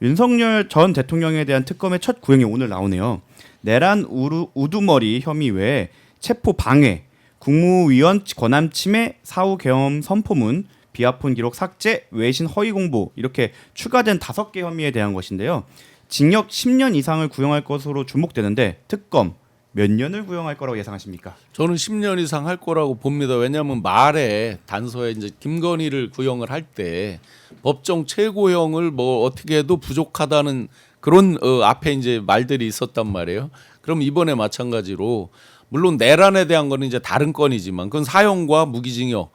윤석열 전 대통령에 대한 특검의 첫 구형이 오늘 나오네요. 내란 우두머리 혐의 외에 체포 방해, 국무위원 권한 침해, 사후 계엄 선포문, 비하폰 기록 삭제, 외신 허위 공보 이렇게 추가된 5개 혐의에 대한 것인데요. 징역 10년 이상을 구형할 것으로 주목되는데 특검 몇 년을 구형할 거라고 예상하십니까? 저는 10년 이상 할 거라고 봅니다. 왜냐하면 말에 단서에 이제 김건희를 구형을 할 때 법정 최고형을 뭐 어떻게 해도 부족하다는 그런 앞에 이제 말들이 있었단 말이에요. 그럼 이번에 마찬가지로 물론 내란에 대한 거는 이제 다른 건이지만 그건 사형과 무기징역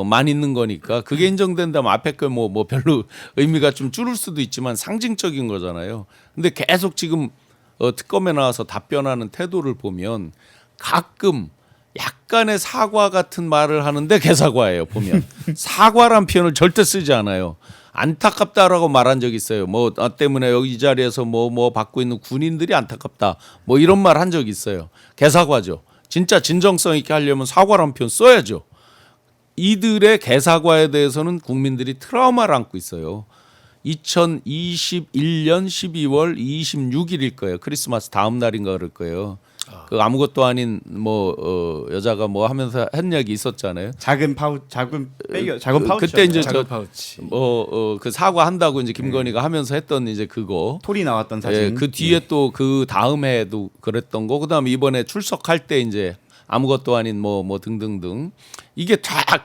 만 있는 거니까 그게 인정된다면 앞에 거 뭐 별로 의미가 좀 줄을 수도 있지만 상징적인 거잖아요. 근데 계속 지금 특검에 나와서 답변하는 태도를 보면 가끔 약간의 사과 같은 말을 하는데 개사과예요. 보면 사과란 표현을 절대 쓰지 않아요. 안타깝다라고 말한 적 있어요. 뭐 때문에 여기 이 자리에서 뭐 받고 있는 군인들이 안타깝다. 뭐 이런 말 한 적 있어요. 개사과죠. 진짜 진정성 있게 하려면 사과란 표현 써야죠. 이들의 개사과에 대해서는 국민들이 트라우마를 안고 있어요. 2021년 12월 26일일 거예요. 크리스마스 다음 날인가 그럴 거예요. 그 아무것도 아닌 여자가 뭐 하면서 한 얘기 있었잖아요. 작은 파우치. 그때 이제 작은 파우치. 그 사과한다고 이제 김건희가 하면서 했던 이제 그거. 톨이 나왔던 사진. 예, 그 뒤에 또 그 다음 해에도 그랬던 거. 그다음에 이번에 출석할 때 이제 아무것도 아닌 뭐 등등등 이게 다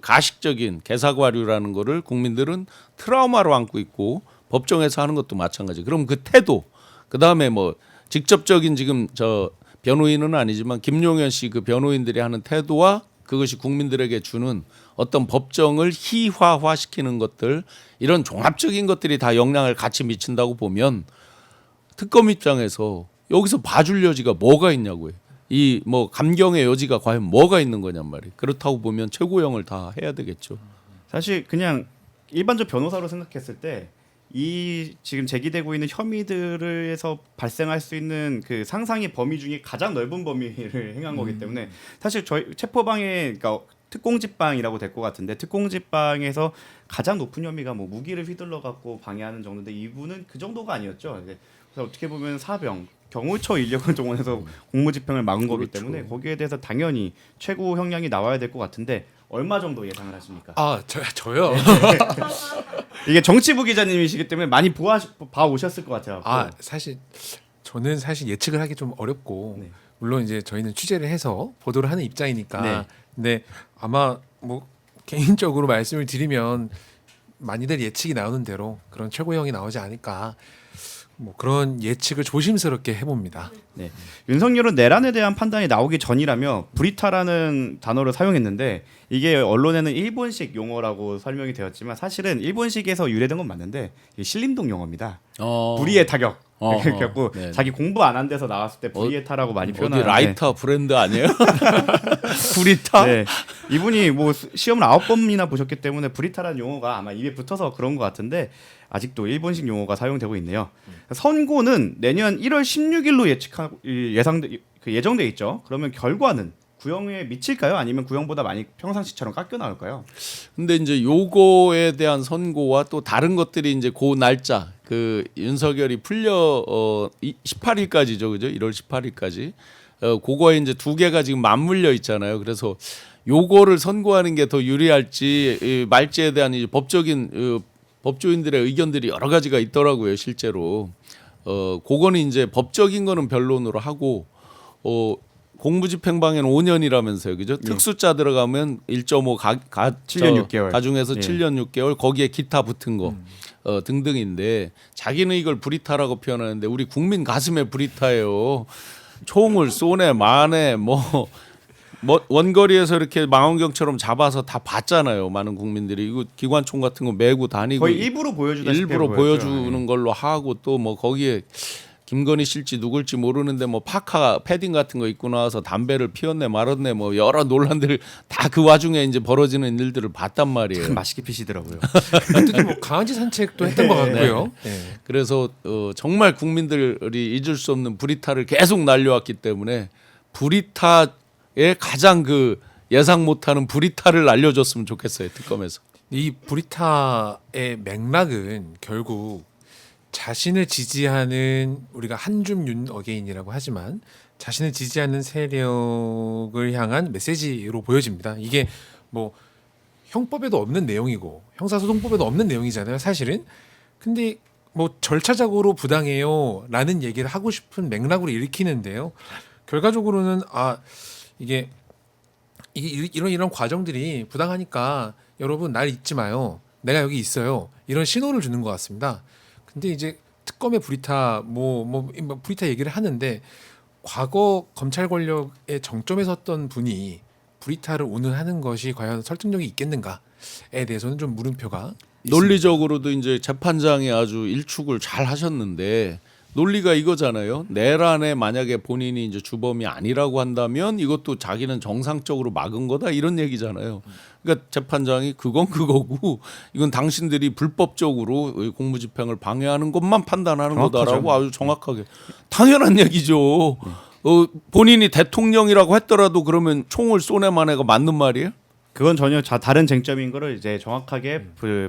가식적인 개사과류라는 거를 국민들은 트라우마로 안고 있고 법정에서 하는 것도 마찬가지. 그럼 그 태도 그다음에 뭐 직접적인 지금 저 변호인은 아니지만 김용현 씨 그 변호인들이 하는 태도와 그것이 국민들에게 주는 어떤 법정을 희화화시키는 것들 이런 종합적인 것들이 다 영향을 같이 미친다고 보면 특검 입장에서 여기서 봐줄 여지가 뭐가 있냐고요. 이 뭐 감경의 여지가 과연 뭐가 있는 거냔 말이에요. 그렇다고 보면 최고형을 다 해야 되겠죠. 사실 그냥 일반적 변호사로 생각했을 때 이 지금 제기되고 있는 혐의들에서 발생할 수 있는 그 상상의 범위 중에 가장 넓은 범위를 행한 거기 때문에 사실 저희 체포방해 그러니까 특공집방이라고 될 것 같은데 특공집방에서 가장 높은 혐의가 뭐 무기를 휘둘러 갖고 방해하는 정도인데 이분은 그 정도가 아니었죠. 그래서 어떻게 보면 사병 경호처 인력을 동원해서 공무집행을 막은 거기 때문에 거기에 대해서 당연히 최고 형량이 나와야 될 것 같은데 얼마 정도 예상을 하십니까? 저요. 이게 정치부 기자님이시기 때문에 많이 봐 오셨을 것 같아요. 사실 저는 예측을 하기 좀 어렵고 네. 물론 이제 저희는 취재를 해서 보도를 하는 입장이니까 네. 근데 아마 뭐 개인적으로 말씀을 드리면 많이들 예측이 나오는 대로 그런 최고형이 나오지 않을까 뭐 그런 예측을 조심스럽게 해봅니다. 네. 윤석열은 내란에 대한 판단이 나오기 전이라며 브리타라는 단어를 사용했는데 이게 언론에는 일본식 용어라고 설명이 되었지만 사실은 일본식에서 유래된 건 맞는데 이게 신림동 용어입니다. 불의의 타격. 그래갖고 네. 자기 공부 안 한 데서 나왔을 때 불의의 타라고 많이 어디 표현하는데 라이터 브랜드 아니에요? 브리타? 네. 이분이 뭐 시험을 9번이나 보셨기 때문에 브리타라는 용어가 아마 입에 붙어서 그런 것 같은데 아직도 일본식 용어가 사용되고 있네요. 선고는 내년 1월 16일로 예정돼 있죠. 그러면 결과는 구형에 미칠까요? 아니면 구형보다 많이 평상시처럼 깎여 나올까요? 근데 이제 요거에 대한 선고와 또 다른 것들이 이제 그 날짜 그 윤석열이 풀려 18일까지죠, 그죠? 1월 18일까지. 그거에 이제 두 개가 지금 맞물려 있잖아요. 그래서 요거를 선고하는 게 더 유리할지 이 말지에 대한 이제 법적인 법조인들의 의견들이 여러 가지가 있더라고요, 실제로. 그거는 이제 법적인 거는 변론으로 하고 공무집행방해는 5년이라면서요, 그죠? 특수자 들어가면 1.5 7년 6개월. 가중해서 예. 7년 6개월 거기에 기타 붙은 거 등등인데 자기는 이걸 브리타라고 표현하는데 우리 국민 가슴에 브리타예요. 총을 쏘네 마네 뭐 원거리에서 이렇게 망원경처럼 잡아서 다 봤잖아요. 많은 국민들이 이거 기관총 같은 거 메고 다니고 거의 일부러 보여주다시피 일부러 보였죠. 보여주는 걸로 하고 또 뭐 거기에 김건희 실지 누굴지 모르는데 뭐 파카 패딩 같은 거 입고 나와서 담배를 피웠네 말았네 뭐 여러 논란들 다 그 와중에 이제 벌어지는 일들을 봤단 말이에요. 참 맛있게 피시더라고요. 특히 뭐 강아지 산책도 했던 것 같고요. 네. 그래서 정말 국민들이 잊을 수 없는 브리타를 계속 날려왔기 때문에 브리타의 가장 그 예상 못하는 브리타를 알려줬으면 좋겠어요, 특검에서. 이 브리타의 맥락은 결국 자신을 지지하는 우리가 한줌 윤 어게인이라고 하지만 자신을 지지하는 세력을 향한 메시지로 보여집니다. 이게 뭐 형법에도 없는 내용이고 형사소송법에도 없는 내용이잖아요, 사실은. 근데 뭐 절차적으로 부당해요라는 얘기를 하고 싶은 맥락으로 읽히는데요. 결과적으로는 이게 이런 과정들이 부당하니까 여러분 날 잊지 마요. 내가 여기 있어요. 이런 신호를 주는 것 같습니다. 근데 이제 특검의 브리타 브리타 얘기를 하는데 과거 검찰 권력의 정점에 섰던 분이 브리타를 운운하는 것이 과연 설득력이 있겠는가에 대해서는 좀 물음표가 논리적으로도 이제 재판장이 아주 일축을 잘 하셨는데 논리가 이거잖아요. 내란에 만약에 본인이 이제 주범이 아니라고 한다면 이것도 자기는 정상적으로 막은 거다 이런 얘기잖아요. 그러니까 재판장이 그건 그거고 이건 당신들이 불법적으로 공무집행을 방해하는 것만 판단하는 정확하죠. 거다라고 아주 정확하게 당연한 얘기죠. 본인이 대통령이라고 했더라도 그러면 총을 쏘내만 해가 맞는 말이에요? 그건 전혀 다른 쟁점인 거를 이제 정확하게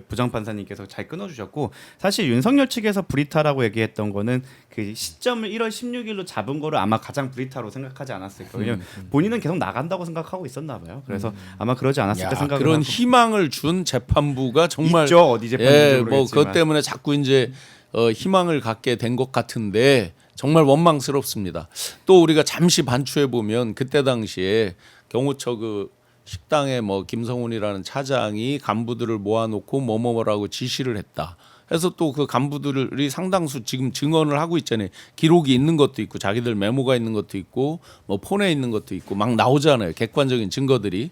부장 판사님께서 잘 끊어주셨고, 사실 윤석열 측에서 브리타라고 얘기했던 거는 그 시점을 1월 16일로 잡은 거를 아마 가장 브리타로 생각하지 않았을까. 왜냐면 본인은 계속 나간다고 생각하고 있었나 봐요. 그래서 아마 그러지 않았을까 생각을 그런 하고. 희망을 준 재판부가 정말 있죠. 어디 재판인지 뭐 모르겠지만. 그것 때문에 자꾸 이제 희망을 갖게 된 것 같은데 정말 원망스럽습니다. 또 우리가 잠시 반추해 보면 그때 당시에 경호처 그 식당에 뭐 김성훈이라는 차장이 간부들을 모아놓고 뭐뭐라고 지시를 했다. 해서 또 그 간부들이 상당수 지금 증언을 하고 있잖아요. 기록이 있는 것도 있고 자기들 메모가 있는 것도 있고 뭐 폰에 있는 것도 있고 막 나오잖아요. 객관적인 증거들이.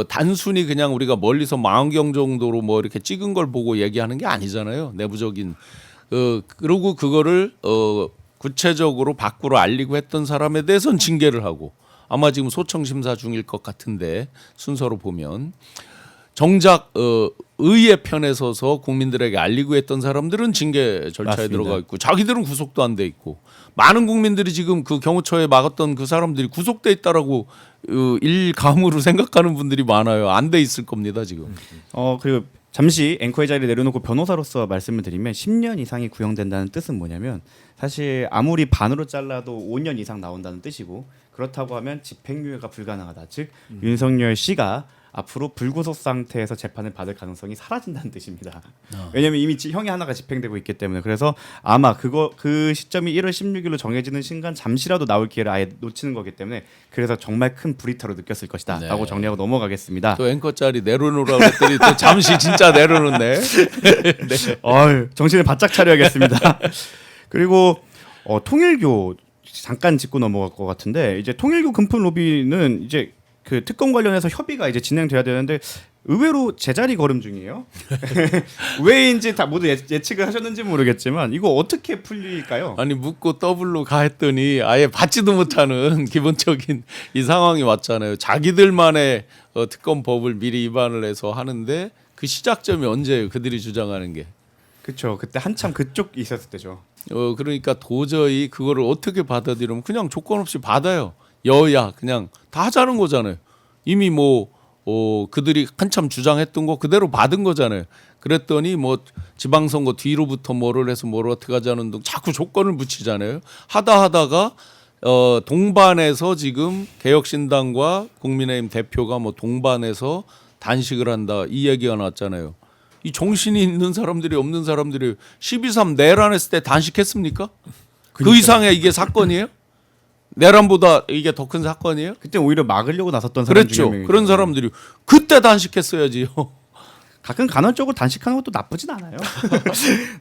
단순히 그냥 우리가 멀리서 망원경 정도로 뭐 이렇게 찍은 걸 보고 얘기하는 게 아니잖아요. 내부적인. 그리고 그거를 구체적으로 밖으로 알리고 했던 사람에 대해서는 징계를 하고 아마 지금 소청 심사 중일 것 같은데 순서로 보면 정작 의의 편에 서서 국민들에게 알리고 했던 사람들은 징계 절차에 맞습니다. 들어가 있고 자기들은 구속도 안 돼 있고 많은 국민들이 지금 그 경호처에 막았던 그 사람들이 구속돼 있다라고 일감으로 생각하는 분들이 많아요. 안 돼 있을 겁니다 지금. 그리고 잠시 앵커의 자리를 내려놓고 변호사로서 말씀을 드리면 10년 이상이 구형된다는 뜻은 뭐냐면 사실 아무리 반으로 잘라도 5년 이상 나온다는 뜻이고, 그렇다고 하면 집행유예가 불가능하다. 즉 윤석열 씨가 앞으로 불구속 상태에서 재판을 받을 가능성이 사라진다는 뜻입니다. 왜냐하면 이미 형이 하나가 집행되고 있기 때문에. 그래서 아마 그 시점이 1월 16일로 정해지는 순간 잠시라도 나올 기회를 아예 놓치는 거기 때문에 그래서 정말 큰 브리타로 느꼈을 것이다 네. 라고 정리하고 넘어가겠습니다. 또 앵커 자리 내려놓으라고 했더니 또 잠시 진짜 내려놓네. 네. 정신을 바짝 차려야겠습니다. 그리고 통일교 잠깐 짚고 넘어갈 것 같은데, 이제 통일교 금품 로비는 이제 그 특검 관련해서 협의가 이제 진행돼야 되는데 의외로 제자리 걸음 중이에요. 왜인지 다 모두 예측을 하셨는지 모르겠지만 이거 어떻게 풀릴까요? 아니 묻고 더블로 가 했더니 아예 받지도 못하는 기본적인 이 상황이 왔잖아요. 자기들만의 특검법을 미리 위반을 해서 하는데 그 시작점이 언제예요? 그들이 주장하는 게. 그렇죠. 그때 한참 그쪽 있었을 때죠. 그러니까 도저히 그거를 어떻게 받아들이면 그냥 조건 없이 받아요. 여야 그냥 다 하자는 거잖아요. 이미 그들이 한참 주장했던 거 그대로 받은 거잖아요. 그랬더니 뭐 지방선거 뒤로부터 뭐를 해서 뭐를 어떻게 하자는 등 자꾸 조건을 붙이잖아요. 하다가 동반해서 지금 개혁신당과 국민의힘 대표가 뭐 동반해서 단식을 한다 이 얘기가 나왔잖아요. 이 정신이 있는 사람들이 없는 사람들이 12.3 내란했을 때 단식했습니까? 그 이상의 이게 사건이에요? 내란보다 이게 더 큰 사건이에요? 그때 오히려 막으려고 나섰던 사람 중에 그랬죠. 한 명이죠. 그런 사람들이 그때 단식했어야지요. 가끔 간헐적으로 단식하는 것도 나쁘진 않아요.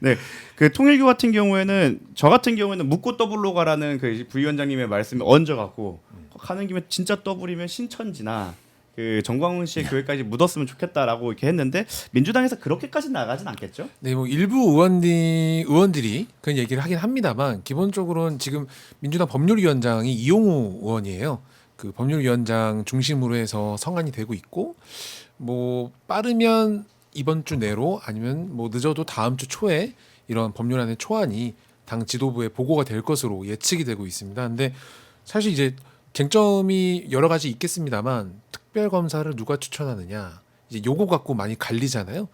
네, 그 통일교 같은 경우에는 저 같은 경우에는 묻고 더블로 가라는 그 부위원장님의 말씀을 얹어갖고 가는 김에 진짜 더블이면 신천지나 그 정광훈 씨의 교회까지 묻었으면 좋겠다라고 이렇게 했는데 민주당에서 그렇게까지 나가진 않겠죠? 네, 뭐 일부 의원들이 그런 얘기를 하긴 합니다만 기본적으로는 지금 민주당 법률위원장이 이용우 의원이에요. 그 법률위원장 중심으로 해서 성안이 되고 있고 뭐 빠르면 이번 주 내로 아니면 뭐 늦어도 다음 주 초에 이런 법률안의 초안이 당 지도부에 보고가 될 것으로 예측이 되고 있습니다. 근데 사실 이제 쟁점이 여러 가지 있겠습니다만 특별검사를 누가 추천하느냐 이제 요거 갖고 많이 갈리잖아요.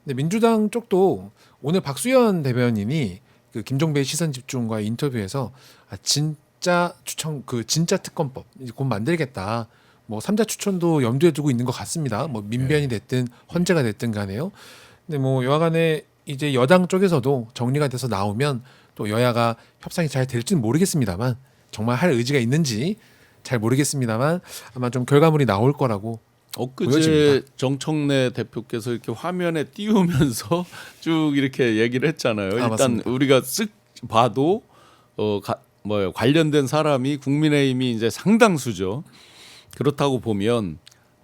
근데 민주당 쪽도 오늘 박수현 대변인이 그 김종배의 시선 집중과 인터뷰에서 진짜 추천 진짜 특검법 이제 곧 만들겠다. 뭐 3자 추천도 염두에 두고 있는 것 같습니다. 뭐 민변이 됐든 헌재가 됐든 간에요. 근데 뭐 여하간에 이제 여당 쪽에서도 정리가 돼서 나오면 또 여야가 협상이 잘 될지는 모르겠습니다만 정말 할 의지가 있는지 잘 모르겠습니다만 아마 좀 결과물이 나올 거라고 엊그제 보여집니다. 정청래 대표께서 이렇게 화면에 띄우면서 쭉 이렇게 얘기를 했잖아요. 일단 맞습니다. 우리가 쓱 봐도 관련된 사람이 국민의힘이 이제 상당수죠. 그렇다고 보면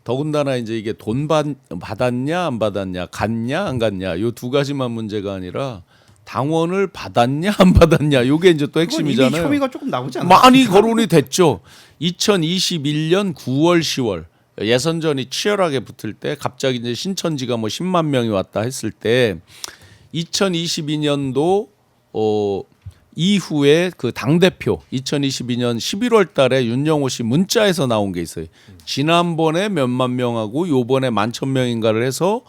더군다나 이제 이게 돈 받았냐 안 받았냐 갔냐 안 갔냐 요 두 가지만 문제가 아니라 당원을 받았냐 안 받았냐 요게 이제 또 이미 핵심이잖아요. 혐의가 조금 나오지 않아요? 많이 거론이 됐죠. 2021년 9월 10월 예선전이 치열하게 붙을 때 갑자기 이제 신천지가 뭐 10만 명이 왔다 했을 때 2022년도 이후에 그 당대표 2022년 11월 달에 윤영호 씨 문자에서 나온 게 있어요. 지난번에 몇만 명하고 요번에 11,000명인가를 해서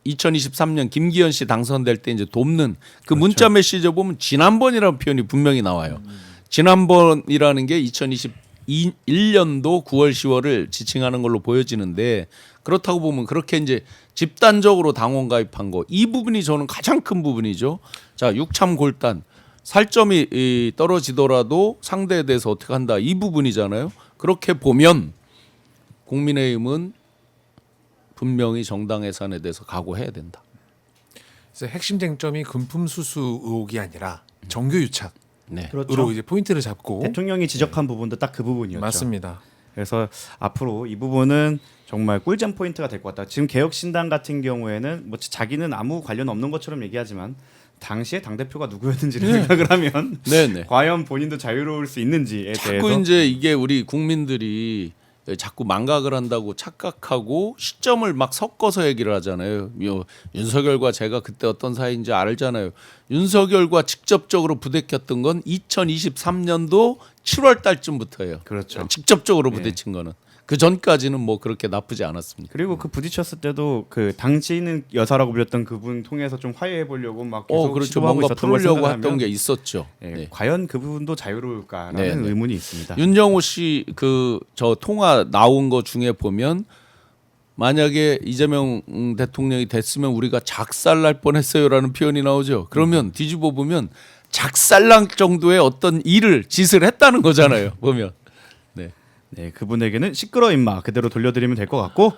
2023년 김기현 씨 당선될 때 이제 돕는 그 문자 메시지 보면 지난번이라는 표현이 분명히 나와요. 지난번이라는 게 2021년도 9월 10월을 지칭하는 걸로 보여지는데 그렇다고 보면 그렇게 이제 집단적으로 당원 가입한 거 이 부분이 저는 가장 큰 부분이죠. 자, 육참골단 살점이 떨어지더라도 상대에 대해서 어떻게 한다 이 부분이잖아요. 그렇게 보면 국민의힘은 분명히 정당 해산에 대해서 각오해야 된다. 그래서 핵심 쟁점이 금품 수수 의혹이 아니라 정교 유착으로 네. 그렇죠. 이제 포인트를 잡고 대통령이 지적한 부분도 딱 그 부분이었죠. 맞습니다. 그래서 앞으로 이 부분은 정말 꿀잼 포인트가 될 것 같다. 지금 개혁신당 같은 경우에는 뭐 자기는 아무 관련 없는 것처럼 얘기하지만 당시에 당 대표가 누구였는지를 생각을 하면 네네. 과연 본인도 자유로울 수 있는지에 자꾸 대해서 이제 이게 우리 국민들이 자꾸 망각을 한다고 착각하고 시점을 막 섞어서 얘기를 하잖아요. 윤석열과 제가 그때 어떤 사이인지 알잖아요. 윤석열과 직접적으로 부대꼈던 건 2023년도 7월 달쯤부터예요. 그렇죠. 직접적으로 부대친 거는. 그 전까지는 뭐 그렇게 나쁘지 않았습니다. 그리고 그 부딪혔을 때도 그 당시는 여사라고 불렸던 그분 통해서 좀 화해해 보려고 막 계속 그렇죠. 시도하고 뭔가 있었던 걸 풀으려고 생각하면 했던 게 있었죠. 예, 네. 과연 그 부분도 자유로울까라는 네, 네. 의문이 있습니다. 윤정호 씨 그 저 통화 나온 거 중에 보면 만약에 이재명 대통령이 됐으면 우리가 작살날 뻔했어요라는 표현이 나오죠. 그러면 뒤집어 보면 작살날 정도의 어떤 짓을 했다는 거잖아요. 보면. 네. 네, 그분에게는 시끄러 임마 그대로 돌려드리면 될 것 같고